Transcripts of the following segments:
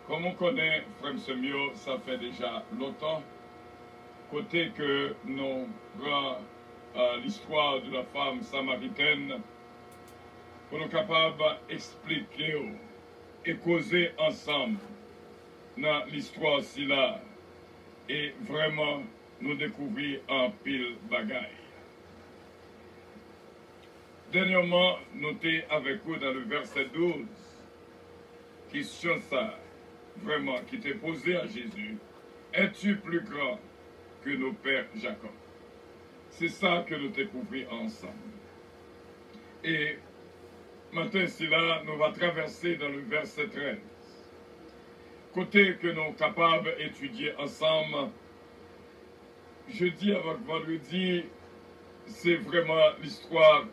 Comme on connaît, Frère Semio, ça fait déjà longtemps, côté que nous prend l'histoire de la femme samaritaine, pour nous capables d'expliquer et causer ensemble dans l'histoire si là, et vraiment nous découvrir un pile bagaille. Dernièrement, notez avec vous dans le verset 12, question ça, vraiment, qui t'est posé à Jésus, es-tu plus grand que nos pères Jacob? C'est ça que nous découvrons ensemble. Et maintenant, c'est là, nous allons traverser dans le verset 13. Côté que nous sommes capables d'étudier ensemble, jeudi avec vendredi, c'est vraiment l'histoire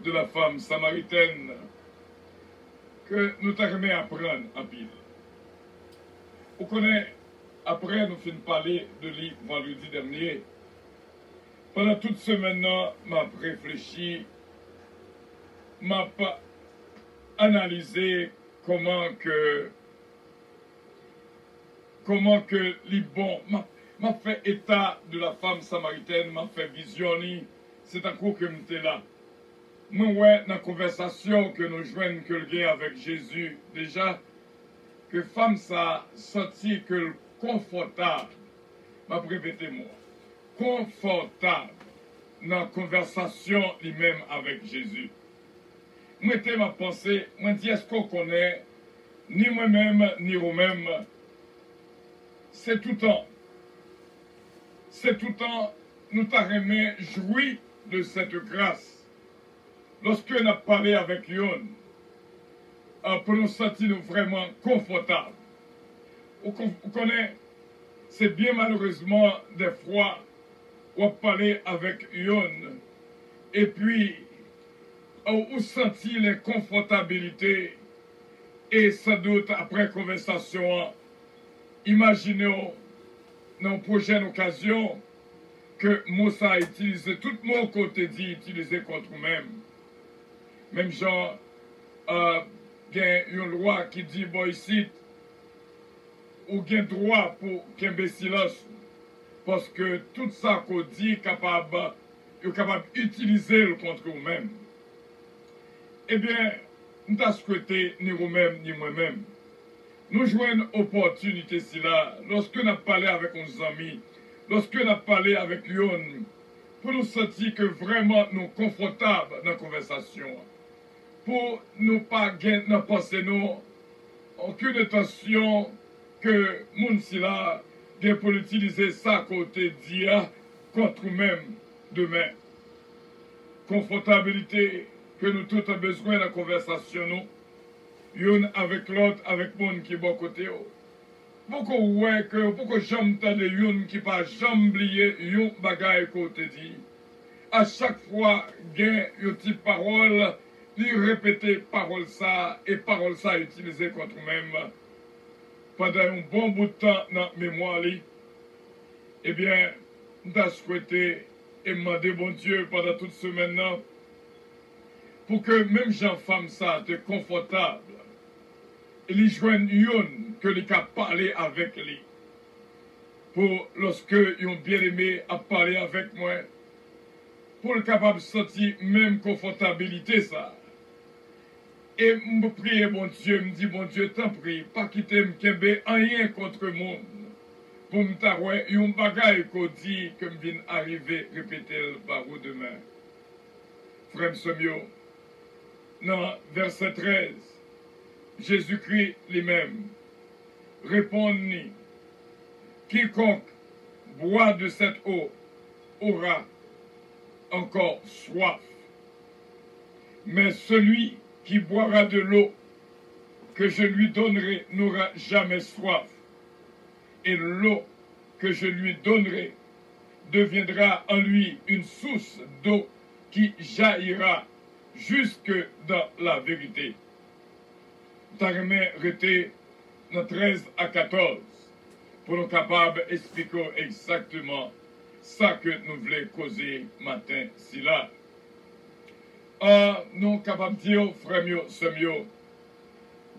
de la femme samaritaine que nous t'arrêtons à apprendre en pile. Vous connaissez, après nous finissons de parler de livre vendredi dernier, pendant toute semaine, m'a réfléchi, m'a analysé comment que les bons, m'a fait état de la femme samaritaine, m'a fait visionner, c'est un coup que j'étais là. Moi, ouais, dans la conversation que nous joignons que le gars avec Jésus, déjà, que femme ça senti que le confortable, m'a répété moi, confortable dans la conversation lui-même avec Jésus. Moi, c'était ma pensée, moi, dis est-ce qu'on connaît, ni moi-même, ni vous-même, c'est tout temps. C'est tout temps, nous t'arrêtons jouir de cette grâce. Lorsque nous avons parlé avec Yon, pour nous sentir vraiment confortables. Vous connaissez, c'est bien malheureusement des fois, on parlé avec Yon, et puis, on sentit l'inconfortabilité, et sans doute après conversation, imaginez dans une prochaine occasion que Moussa a utilisé, tout le monde côté dit utiliser contre nous-mêmes. Même genre, il y a une loi qui dit, bon, ici, ou il y a droit pour qu'il y ait silence, parce que tout ça qu'on dit est capable d'utiliser contre nous-mêmes. Eh bien, nous avons souhaité, ni vous-même, ni moi-même, nous jouons une opportunité si là, lorsque nous avons parlé avec nos amis, lorsque nous avons parlé avec Yon, pour nous sentir que vraiment nous sommes confortables dans la conversation. Pour nous pas gagner dans pensée nous aucune intention que moun si là pour utiliser ça côté dia contre nous-mêmes demain. Confortabilité que nous tous avons besoin de la conversation nous, une avec l'autre, avec moun qui est bon côté. Beaucoup ouais que beaucoup j'aime de une qui pas jamais oublier une bagaille côté dit. À chaque fois gain une petite parole lui répéter parole ça et parole ça utilisée contre nous-mêmes pendant un bon bout de temps dans la mémoire. Eh bien, nous avons souhaité et demandé bon Dieu pendant toute semaine pour que même gens-femmes ça te confortable. Et lui joignent une que lui a parlé avec lui. Pour lorsque ils ont bien aimé à parler avec moi, pour le capable de sentir même confortabilité ça. Et me prie, bon Dieu, me dit, bon Dieu, t'en prie, pas quitter me kembe rien contre monde. Pour me tarouer, yon bagaille qu'on dit que me vient arriver, répéter le barreau demain. Frère Semio, dans verset 13, Jésus-Christ lui-même répond-ni, quiconque boit de cette eau aura encore soif. Mais celui qui boira de l'eau que je lui donnerai n'aura jamais soif. Et l'eau que je lui donnerai deviendra en lui une source d'eau qui jaillira jusque dans la vérité. Tarmé rete dans 13 à 14 pour nous capables d'expliquer exactement ça que nous voulons causer matin si là. Nous sommes capables de dire, frère Semio,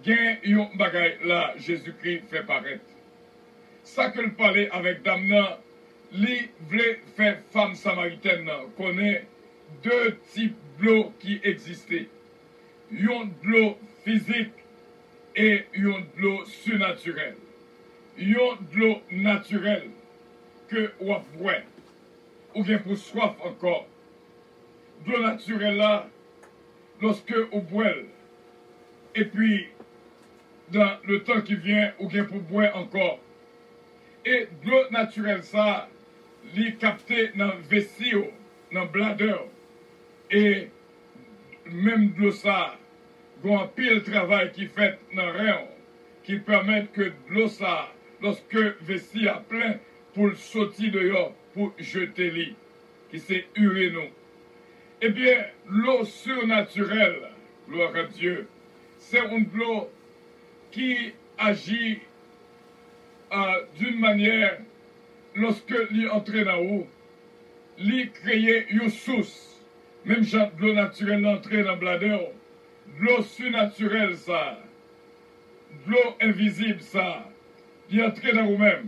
gen yon bagay là, Jésus-Christ fait paraître. Ça que le parler avec dame nan, li vle faire femme samaritaine connaît deux types d'eau qui existaient. Yon d'eau physique et yon d'eau surnaturelle. Yon d'eau naturelle que ou boire ou bien pour soif encore. D'eau naturelle là, lorsque ou boire, et puis dans le temps qui vient, ou bien pour boire encore. Et de l'eau naturelle ça, li capté dans vessie, dans bladder. Et même de l'eau ça, gon un pile travail qui fait dans rein, qui permet que de l'eau ça, lorsque vessie a plein, pour le sortir dehors, pour jeter li, qui c'est urino. Eh bien, l'eau surnaturelle, gloire à Dieu, c'est une eau qui agit d'une manière, lorsque l'y entre dans l'eau, l'y crée une source, même genre de l'eau naturelle entrée dans le bladder, de l'eau surnaturelle ça, de l'eau invisible ça, l'y entrer dans vous-même,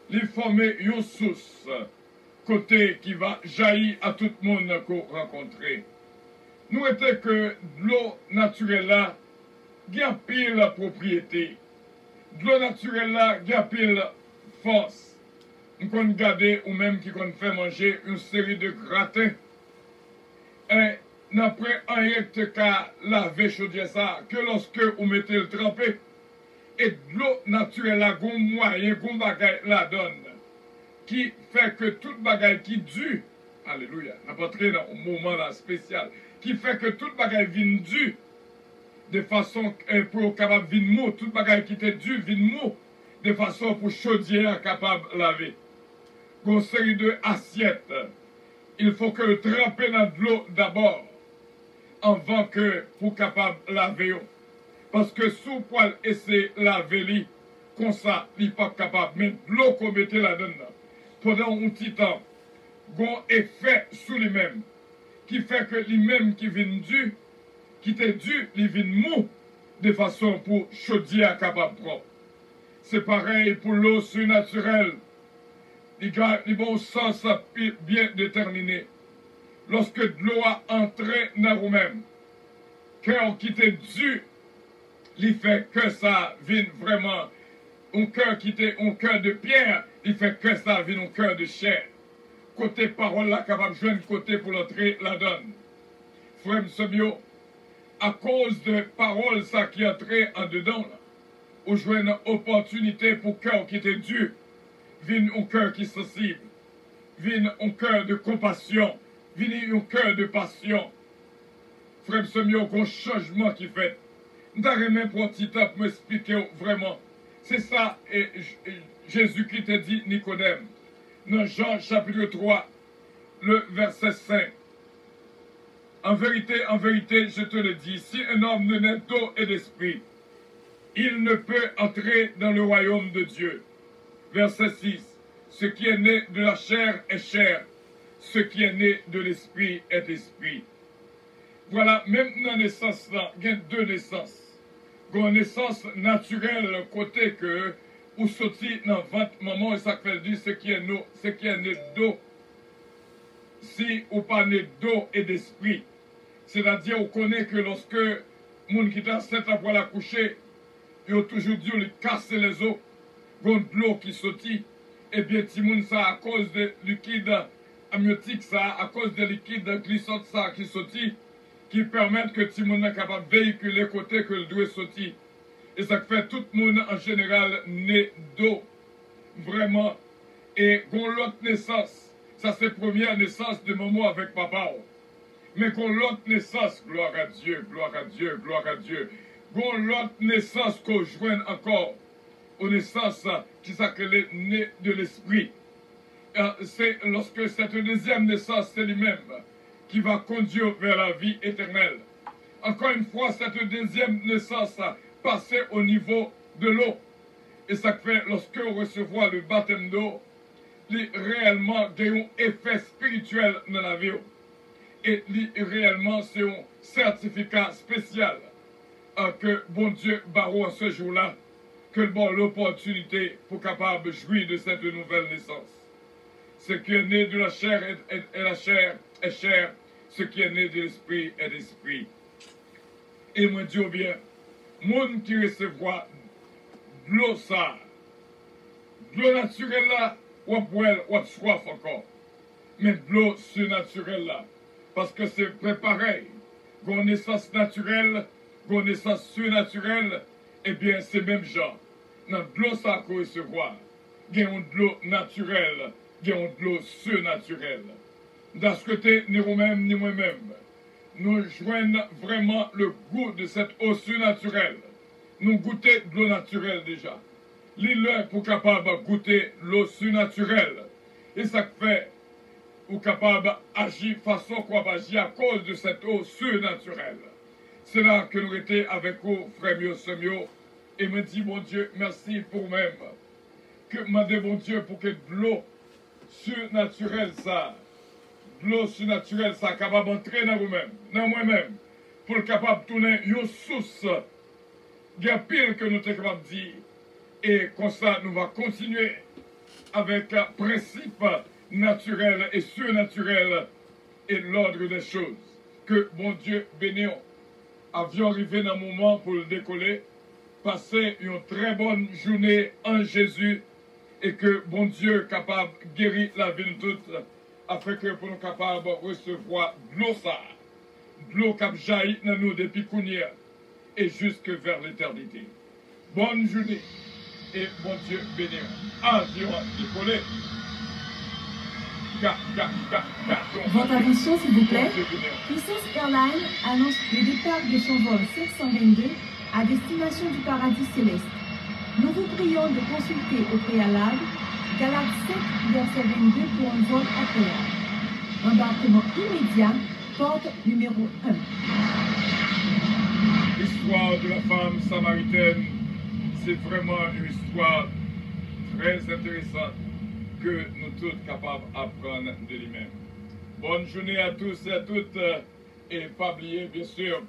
l'y former une source, côté qui va jaillir à tout le monde qu'on rencontre. Nous était que de l'eau naturelle là, il y a pile propriété. De l'eau naturelle là, il y a pile force. Nous pouvons garder ou même qui qu'on fait manger une série de gratins. Et n'après un recte qu'à laver chaudier ça, que lorsque vous mettez le trempé, et de l'eau naturelle là, gon moyen, gon bagay la donne, qui fait que toute bagay qui dure, alléluia, n'a pas entré dans un moment là spécial, qui fait que toute bagay vient dure, de façon pour capable vin mou, tout bagay qui était dû vin mou, de façon pour chaudier capable laver. Une série de assiettes, il faut que le tremper dans de l'eau d'abord, avant que pour capable laver. Parce que sous poil essayer laver li, comme ça, il n'est pas capable. Mais de l'eau qu'on mettait là-dedans, pendant un petit temps, un effet sur lui-même, qui fait que lui-même qui vient dû, qui était dû, il vient mou, de façon pour chaudier à capable propre. C'est pareil pour l'eau surnaturelle. Il a un bon sens bien déterminé. Lorsque de l'eau a entré dans vous-même, cœur qui était dû, il fait que ça vienne vraiment, un cœur qui était un cœur de pierre, il fait que ça vienne un cœur de chair. Côté parole là, capable de jouer un côté pour l'entrée, la donne. Frère Sobio, à cause de paroles ça qui entrait en dedans, là, ou jouer une opportunité pour cœur qui était dur, vienne un cœur qui est sensible, vienne un cœur de compassion, vienne un cœur de passion. Frère Sobio, un changement qui fait. N'arrêtez pour un petit temps pour m'expliquer vraiment. C'est ça, et Jésus qui t'a dit Nicodème, dans Jean chapitre 3, le verset 5. En vérité, je te le dis, si un homme ne naît d'eau et d'esprit, il ne peut entrer dans le royaume de Dieu. Verset 6. Ce qui est né de la chair est chair, ce qui est né de l'esprit est esprit. Voilà, même dans la naissance, il y a deux naissances. Il y a une naissance naturelle, côté que, ou sorti dans le ventre maman, et ça fait dire ce qui est né d'eau. Si ou pas né d'eau et d'esprit. C'est-à-dire, on connaît que lorsque les gens qui sont enceinte après la coucher, ils ont toujours dû lui casser les os, il y a de l'eau qui sortit, et bien, si moun ça à cause de liquide amniotique, ça à cause de liquide glycode ça qui sortit, qui permettent que tout le monde est capable de véhiculer côté que le doit sortir. Et ça fait tout le monde en général né d'eau. Vraiment. Et qu'on l'autre naissance, ça c'est la première naissance de maman avec papa. Mais qu'on l'autre naissance, gloire à Dieu, gloire à Dieu, gloire à Dieu. Qu'on l'autre naissance qu'on joigne encore aux naissances qui s'appelle né de l'esprit. C'est lorsque cette deuxième naissance, c'est lui-même qui va conduire vers la vie éternelle. Encore une fois, cette deuxième naissance passer au niveau de l'eau. Et ça fait, lorsque on recevra le baptême d'eau, réellement, il y a un effet spirituel dans la vie. Et réellement, c'est un certificat spécial que bon Dieu barreau ce jour-là, que le bon l'opportunité pour capable de jouir de cette nouvelle naissance. Ce qui est né de la chair est la chair est chair, ce qui est né de l'esprit est l'esprit. Et moi dis bien, monde qui recevra de l'eau ça, de l'eau naturelle là, ou à soif encore. Mais de l'eau surnaturelle là, parce que c'est pareil. Qu'on naissance naturelle, qu'on naissance surnaturelle, eh bien c'est même genre. Dans de l'eau ça qu'on recevoir, il y a de l'eau naturelle, il y a de l'eau surnaturelle. Dans ce côté, ni vous-même, ni moi-même, nous joignons vraiment le goût de cette eau surnaturelle. Nous goûtons de l'eau naturelle déjà. L'île pour capable goûter l'eau surnaturelle. Et ça fait ou capable d'agir façon qu'on va agir à cause de cette eau surnaturelle. C'est là que nous étions avec vous, frère Mio Semio, et me dit, mon Dieu, merci pour même. Que m'a dit, mon Dieu, pour que de l'eau surnaturelle, ça, de l'eau surnaturelle, ça, capable d'entrer dans vous-même, dans moi-même, pour le capable de tourner une source. Il y a pile que nous sommes capables de dire, et comme ça, nous allons continuer avec un principe naturel et surnaturel et l'ordre des choses. Que bon Dieu bénisse. Avions arrivé dans le moment pour le décoller, passer une très bonne journée en Jésus et que bon Dieu capable de guérir la vie de toute afin que pour nous capables de recevoir de l'eau ça, de l'eau qui jaillit dans nous depuis Kounia et jusque vers l'éternité. Bonne journée et bon Dieu bénisse. Avions décollé. Votre attention s'il vous plaît. Princess Airlines annonce le départ de son vol 722 à destination du paradis céleste. Nous vous prions de consulter au préalable Galaxy 7 verset 22 pour un vol agréable. Embarquement immédiat, porte numéro 1. L'histoire de la femme samaritaine, c'est vraiment une histoire très intéressante que nous tous capables d'apprendre de lui-même. Bonne journée à tous et à toutes, et pas oublier bien sûr